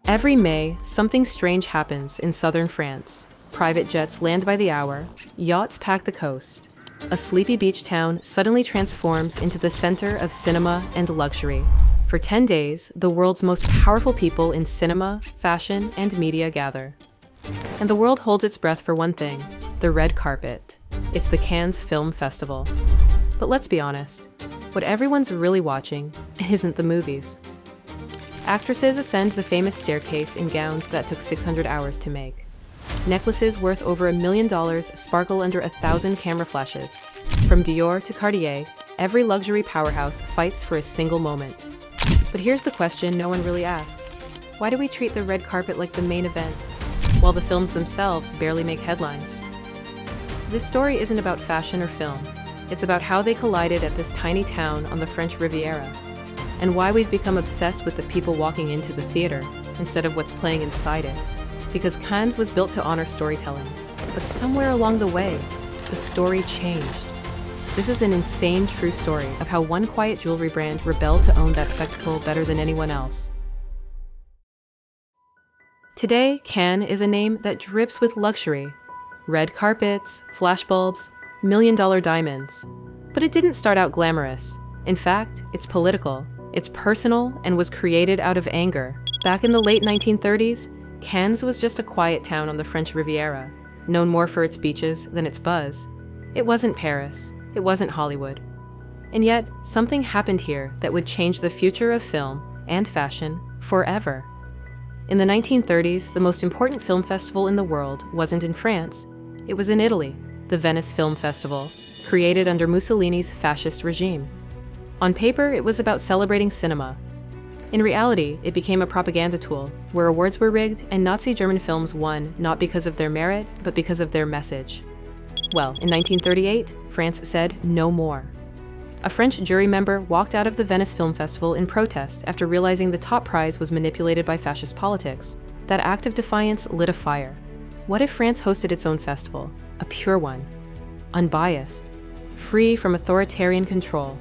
Every May, something strange happens in southern France. Private jets land by the hour, yachts pack the coast. A sleepy beach town suddenly transforms into the center of cinema and luxury. For 10 days, the world's most powerful people in cinema, fashion, and media gather. And the world holds its breath for one thing, the red carpet. It's the Cannes Film Festival. But let's be honest, what everyone's really watching isn't the movies. Actresses ascend the famous staircase in gowns that took 600 hours to make. Necklaces worth over $1 million sparkle under 1,000 camera flashes. From Dior to Cartier, every luxury powerhouse fights for a single moment. But here's the question no one really asks. Why do we treat the red carpet like the main event, while the films themselves barely make headlines? This story isn't about fashion or film. It's about how they collided at this tiny town on the French Riviera, and why we've become obsessed with the people walking into the theater instead of what's playing inside it. Because Cannes was built to honor storytelling, but somewhere along the way, the story changed. This is an insane true story of how one quiet jewelry brand rebelled to own that spectacle better than anyone else. Today, Cannes is a name that drips with luxury. Red carpets, flashbulbs, million-dollar diamonds. But it didn't start out glamorous. In fact, it's political. It's personal and was created out of anger. Back in the late 1930s, Cannes was just a quiet town on the French Riviera, known more for its beaches than its buzz. It wasn't Paris. It wasn't Hollywood. And yet, something happened here that would change the future of film and fashion forever. In the 1930s, the most important film festival in the world wasn't in France. It was in Italy, the Venice Film Festival, created under Mussolini's fascist regime. On paper, it was about celebrating cinema. In reality, it became a propaganda tool, where awards were rigged and Nazi German films won not because of their merit, but because of their message. Well, in 1938, France said no more. A French jury member walked out of the Venice Film Festival in protest after realizing the top prize was manipulated by fascist politics. That act of defiance lit a fire. What if France hosted its own festival? A pure one. Unbiased. Free from authoritarian control.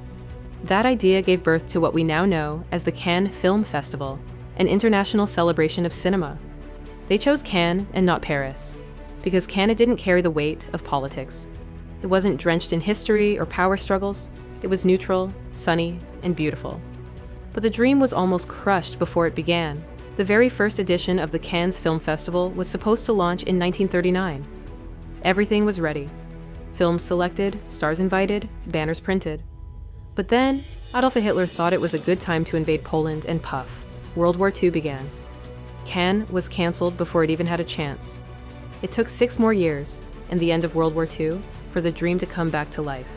That idea gave birth to what we now know as the Cannes Film Festival, an international celebration of cinema. They chose Cannes and not Paris, because Cannes didn't carry the weight of politics. It wasn't drenched in history or power struggles. It was neutral, sunny, and beautiful. But the dream was almost crushed before it began. The very first edition of the Cannes Film Festival was supposed to launch in 1939. Everything was ready. Films selected, stars invited, banners printed. But then, Adolf Hitler thought it was a good time to invade Poland and puff. World War II began. Cannes was canceled before it even had a chance. It took 6 more years, and the end of World War II, for the dream to come back to life.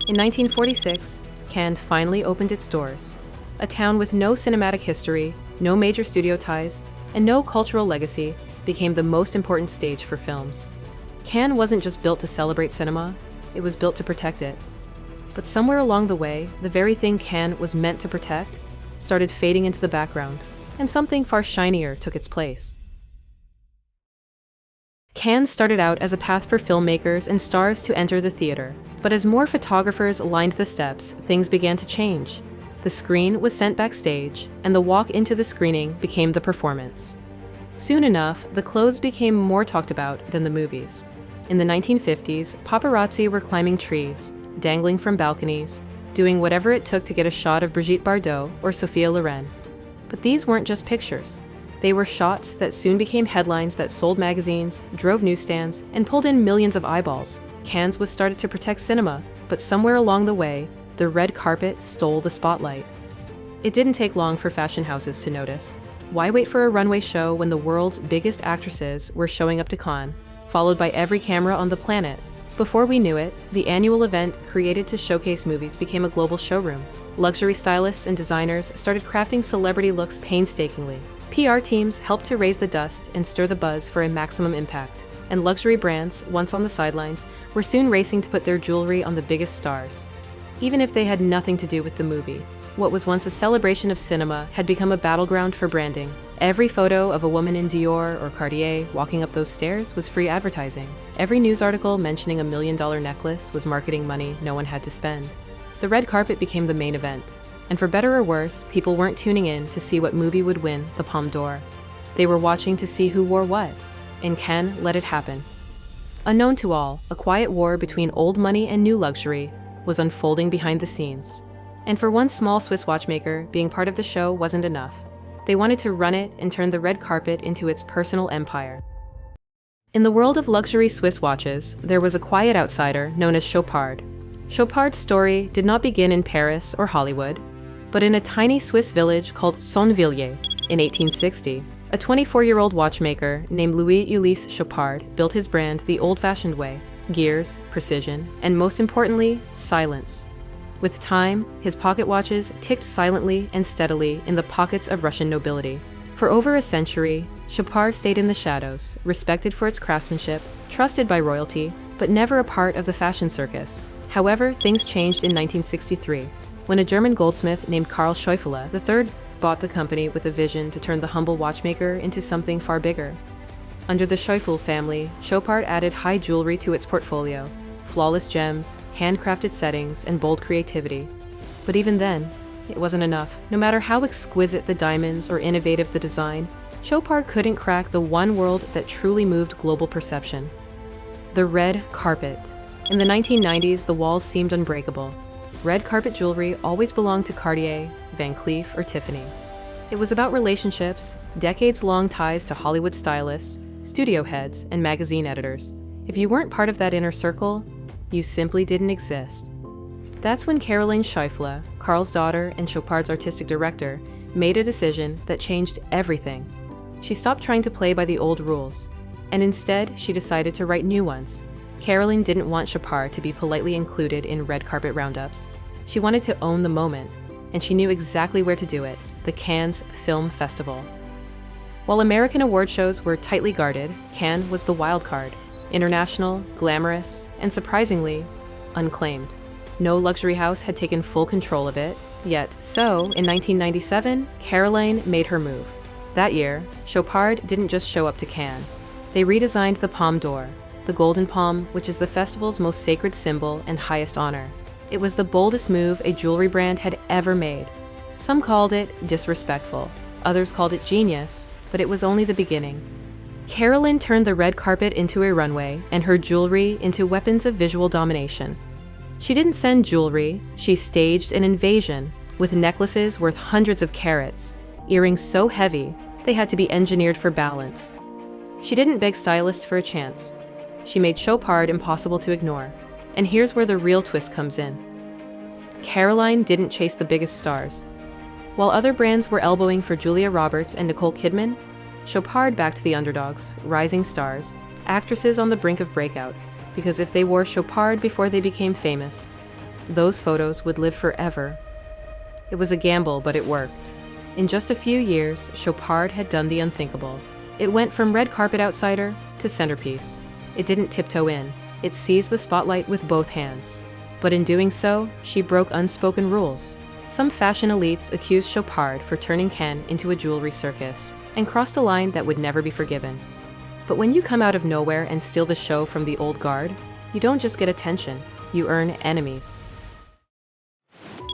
In 1946, Cannes finally opened its doors. A town with no cinematic history, no major studio ties, and no cultural legacy became the most important stage for films. Cannes wasn't just built to celebrate cinema, it was built to protect it. But somewhere along the way, the very thing Cannes was meant to protect started fading into the background, and something far shinier took its place. Cannes started out as a path for filmmakers and stars to enter the theater, but as more photographers lined the steps, things began to change. The screen was sent backstage, and the walk into the screening became the performance. Soon enough, the clothes became more talked about than the movies. In the 1950s, paparazzi were climbing trees, dangling from balconies, doing whatever it took to get a shot of Brigitte Bardot or Sophia Loren. But these weren't just pictures. They were shots that soon became headlines that sold magazines, drove newsstands, and pulled in millions of eyeballs. Cannes was started to protect cinema, but somewhere along the way, the red carpet stole the spotlight. It didn't take long for fashion houses to notice. Why wait for a runway show when the world's biggest actresses were showing up to Cannes, followed by every camera on the planet? Before we knew it, the annual event created to showcase movies became a global showroom. Luxury stylists and designers started crafting celebrity looks painstakingly. PR teams helped to raise the dust and stir the buzz for a maximum impact. And luxury brands, once on the sidelines, were soon racing to put their jewelry on the biggest stars. Even if they had nothing to do with the movie, what was once a celebration of cinema had become a battleground for branding. Every photo of a woman in Dior or Cartier walking up those stairs was free advertising. Every news article mentioning a $1 million necklace was marketing money no one had to spend. The red carpet became the main event. And for better or worse, people weren't tuning in to see what movie would win the Palme d'Or. They were watching to see who wore what, and Cannes let it happen. Unknown to all, a quiet war between old money and new luxury was unfolding behind the scenes. And for one small Swiss watchmaker, being part of the show wasn't enough. They wanted to run it and turn the red carpet into its personal empire. In the world of luxury Swiss watches, there was a quiet outsider known as Chopard. Chopard's story did not begin in Paris or Hollywood, but in a tiny Swiss village called Sonneville in 1860. A 24-year-old watchmaker named Louis-Ulysse Chopard built his brand the old-fashioned way: gears, precision, and most importantly, silence. With time, his pocket watches ticked silently and steadily in the pockets of Russian nobility. For over a century, Chopard stayed in the shadows, respected for its craftsmanship, trusted by royalty, but never a part of the fashion circus. However, things changed in 1963, when a German goldsmith named Karl Scheufele III bought the company with a vision to turn the humble watchmaker into something far bigger. Under the Scheufele family, Chopard added high jewelry to its portfolio: flawless gems, handcrafted settings, and bold creativity. But even then, it wasn't enough. No matter how exquisite the diamonds or innovative the design, Chopard couldn't crack the one world that truly moved global perception: the red carpet. In the 1990s, the walls seemed unbreakable. Red carpet jewelry always belonged to Cartier, Van Cleef, or Tiffany. It was about relationships, decades-long ties to Hollywood stylists, studio heads, and magazine editors. If you weren't part of that inner circle, you simply didn't exist. That's when Caroline Scheufele, Karl's daughter and Chopard's artistic director, made a decision that changed everything. She stopped trying to play by the old rules, and instead she decided to write new ones. Caroline didn't want Chopard to be politely included in red carpet roundups. She wanted to own the moment, and she knew exactly where to do it: the Cannes Film Festival. While American award shows were tightly guarded, Cannes was the wild card: international, glamorous, and surprisingly, unclaimed. No luxury house had taken full control of it yet, so in 1997, Caroline made her move. That year, Chopard didn't just show up to Cannes. They redesigned the Palme d'Or, the golden palm, which is the festival's most sacred symbol and highest honor. It was the boldest move a jewelry brand had ever made. Some called it disrespectful, others called it genius, but it was only the beginning. Caroline turned the red carpet into a runway and her jewelry into weapons of visual domination. She didn't send jewelry, she staged an invasion with necklaces worth hundreds of carats, earrings so heavy they had to be engineered for balance. She didn't beg stylists for a chance. She made Chopard impossible to ignore. And here's where the real twist comes in. Caroline didn't chase the biggest stars. While other brands were elbowing for Julia Roberts and Nicole Kidman, Chopard backed the underdogs, rising stars, actresses on the brink of breakout, because if they wore Chopard before they became famous, those photos would live forever. It was a gamble, but it worked. In just a few years, Chopard had done the unthinkable. It went from red carpet outsider to centerpiece. It didn't tiptoe in. It seized the spotlight with both hands. But in doing so, she broke unspoken rules. Some fashion elites accused Chopard for turning Cannes into a jewelry circus and crossed a line that would never be forgiven. But when you come out of nowhere and steal the show from the old guard, you don't just get attention, you earn enemies.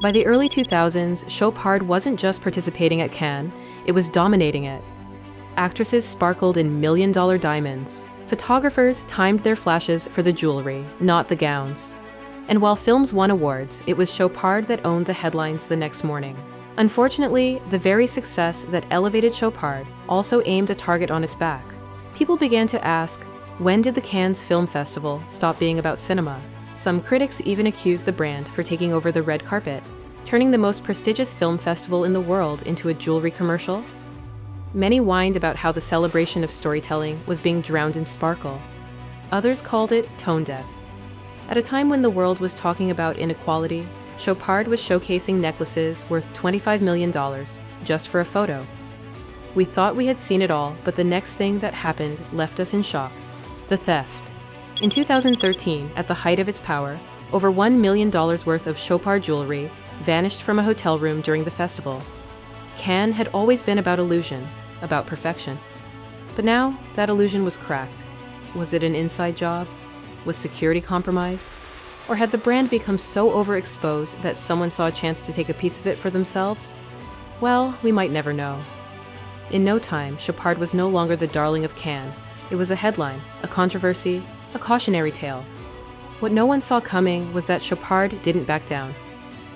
By the early 2000s, Chopard wasn't just participating at Cannes, it was dominating it. Actresses sparkled in million-dollar diamonds. Photographers timed their flashes for the jewelry, not the gowns. And while films won awards, it was Chopard that owned the headlines the next morning. Unfortunately, the very success that elevated Chopard also aimed a target on its back. People began to ask, when did the Cannes Film Festival stop being about cinema? Some critics even accused the brand for taking over the red carpet, turning the most prestigious film festival in the world into a jewelry commercial. Many whined about how the celebration of storytelling was being drowned in sparkle. Others called it tone deaf. At a time when the world was talking about inequality, Chopard was showcasing necklaces worth $25 million just for a photo. We thought we had seen it all, but the next thing that happened left us in shock: the theft. In 2013, at the height of its power, over $1 million worth of Chopard jewelry vanished from a hotel room during the festival. Cannes had always been about illusion, about perfection. But now, that illusion was cracked. Was it an inside job? Was security compromised? Or had the brand become so overexposed that someone saw a chance to take a piece of it for themselves? Well, we might never know. In no time, Chopard was no longer the darling of Cannes. It was a headline, a controversy, a cautionary tale. What no one saw coming was that Chopard didn't back down.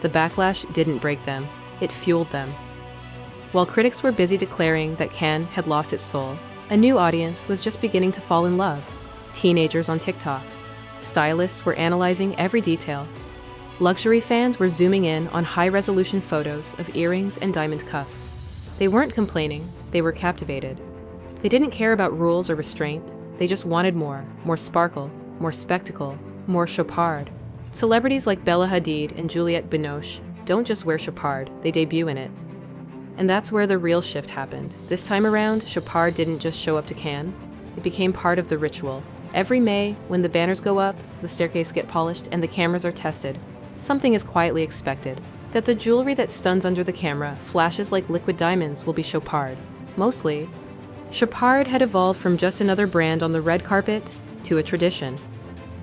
The backlash didn't break them, it fueled them. While critics were busy declaring that Cannes had lost its soul, a new audience was just beginning to fall in love. Teenagers on TikTok. Stylists were analyzing every detail. Luxury fans were zooming in on high-resolution photos of earrings and diamond cuffs. They weren't complaining, they were captivated. They didn't care about rules or restraint, they just wanted more sparkle, more spectacle, more Chopard. Celebrities like Bella Hadid and Juliette Binoche don't just wear Chopard, they debut in it. And that's where the real shift happened. This time around, Chopard didn't just show up to Cannes, it became part of the ritual. Every May, when the banners go up, the staircase get polished, and the cameras are tested, something is quietly expected. That the jewelry that stuns under the camera, flashes like liquid diamonds, will be Chopard. Mostly. Chopard had evolved from just another brand on the red carpet to a tradition.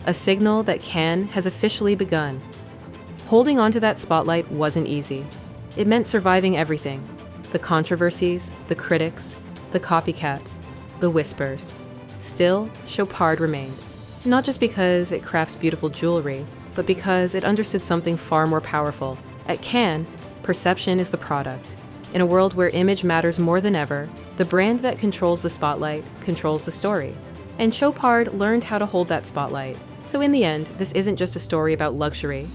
A signal that Cannes has officially begun. Holding onto that spotlight wasn't easy. It meant surviving everything. The controversies, the critics, the copycats, the whispers. Still, Chopard remained. Not just because it crafts beautiful jewelry, but because it understood something far more powerful. At Cannes, perception is the product. In a world where image matters more than ever, the brand that controls the spotlight controls the story. And Chopard learned how to hold that spotlight. So in the end, this isn't just a story about luxury,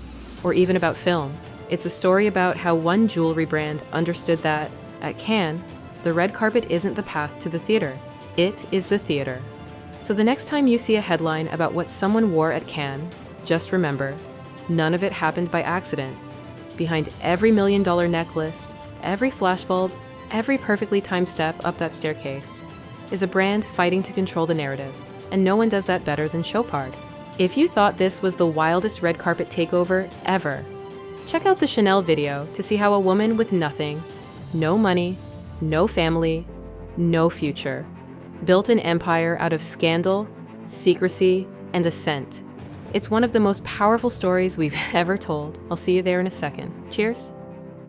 or even about film. It's a story about how one jewelry brand understood that, at Cannes, the red carpet isn't the path to the theater. It is the theater. So the next time you see a headline about what someone wore at Cannes, just remember, none of it happened by accident. Behind every $1 million necklace, every flashbulb, every perfectly timed step up that staircase, is a brand fighting to control the narrative, and no one does that better than Chopard. If you thought this was the wildest red carpet takeover ever, check out the Chanel video to see how a woman with nothing, no money, no family, no future, built an empire out of scandal, secrecy, and assent. It's one of the most powerful stories we've ever told. I'll see you there in a second. Cheers.